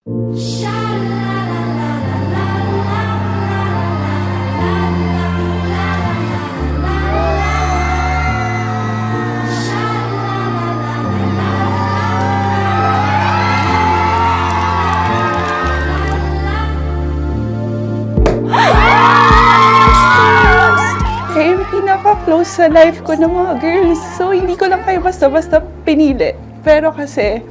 Close sa life ko ng mga girls. So, hindi ko lang kayo basta-basta pinili. Pero kasi,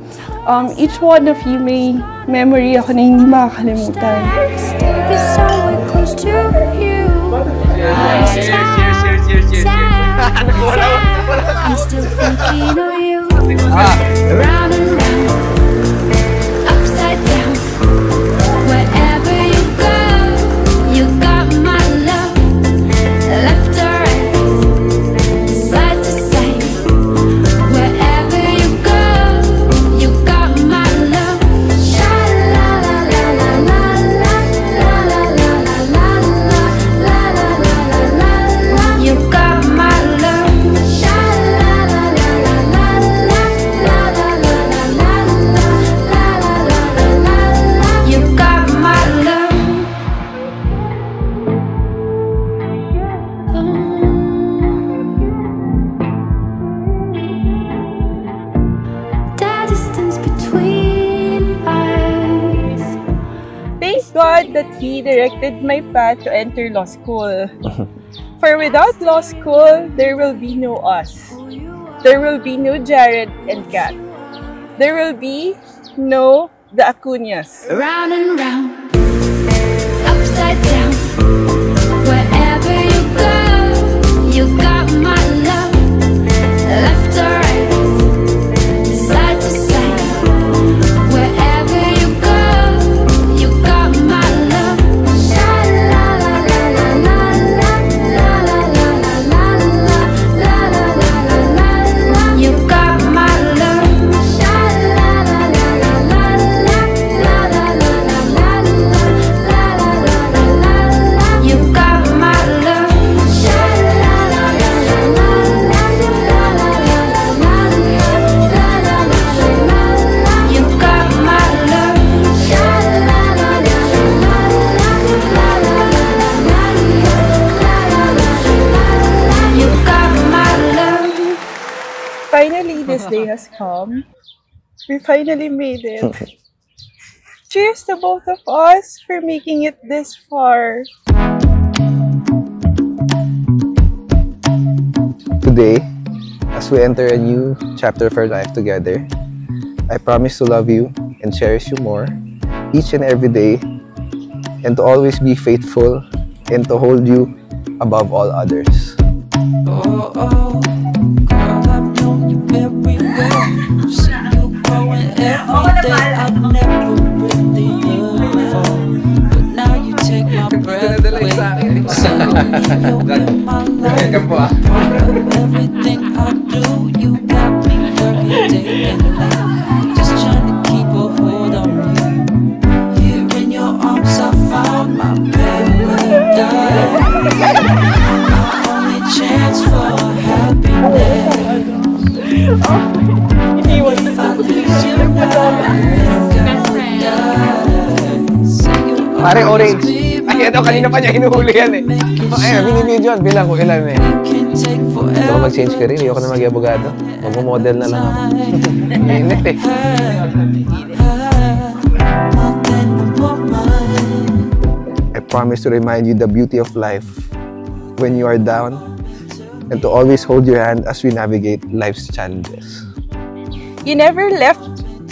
each one of you may memory ako na hindi makakalimutan. God that He directed my path to enter law school. For without law school, there will be no us. There will be no Jared and Kat. There will be no the Acuñas. Round and round, upside down, wherever you go, you got my love, left or right, side to side, wherever you go, you got my love. Sha la la la la la la la la la la la la la la. You got my love. Sha la la la la la la la la la la la. You got my love. Sha la la la la la la la la la. You got my love. Sha la la la la la la. You got my love. Finally, this day has come. We finally made it. Cheers to both of us for making it this far. Today, as we enter a new chapter of our life together, I promise to love you and cherish you more each and every day, and to always be faithful and to hold you above all others. Oh, oh, girl, I've known you very well. I've seen you growing every day. I've never really heard before, but now you take my breath away. Suddenly you're in my life. Everything I do, you got me working day and night, just trying to keep a hold on you. Here in your arms, I found my paradise. My only chance for happiness. If I lose you now, Pare, orange. Ay, ito, kanina pa niya hinuhuli yan eh. Ay, binibidyoan. Bilang ko ilan eh. Gusto ko mag-change career. Ayoko na mag-abogado. Mag-model na lang ako. Init eh. I promise to remind you the beauty of life when you are down, and to always hold your hand as we navigate life's challenges. You never left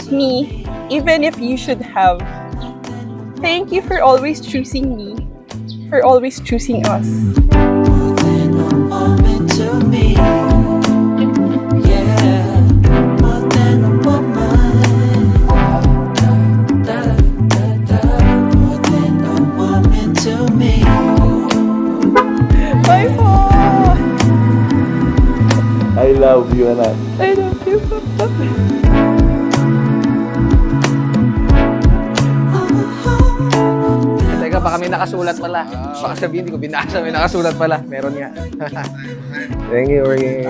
me, even if you should have. Thank you for always choosing me, for always choosing us. Bye po! I love you, anak. I love you, Papa. Teka, baka may nakasulat pala. Baka sabihin, hindi ko binasa, may nakasulat pala. Meron nga. Thank you, Ring.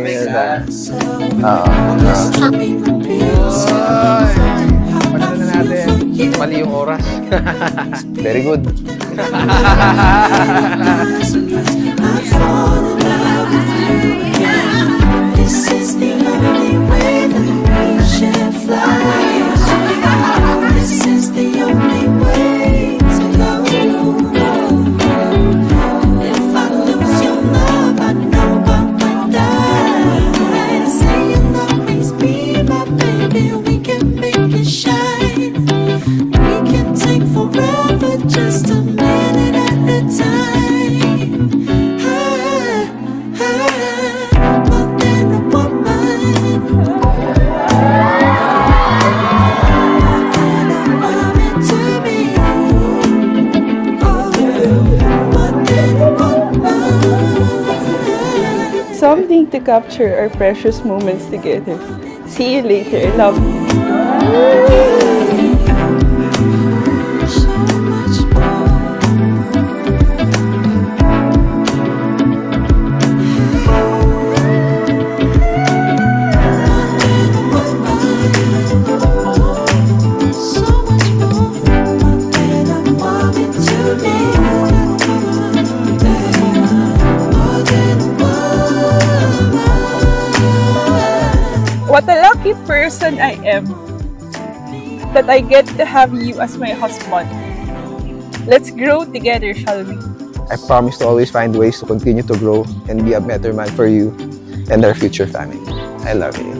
Oo. natin. Mali yung oras. Very good. This is the only way that we should fly. This is the only way to go. If I lose your love, I know I would die. Say you'll always be my baby, we can make it shine. We can take forever, just a minute at a time. More than a woman. And I want it to be. Oh, more than a woman. Something to capture our precious moments together. See you later. Love. So much more. So much more than I want it to be. More than a woman. What a lucky person I am that I get to have you as my husband. Let's grow together, shall we? I promise to always find ways to continue to grow and be a better man for you and our future family. I love you.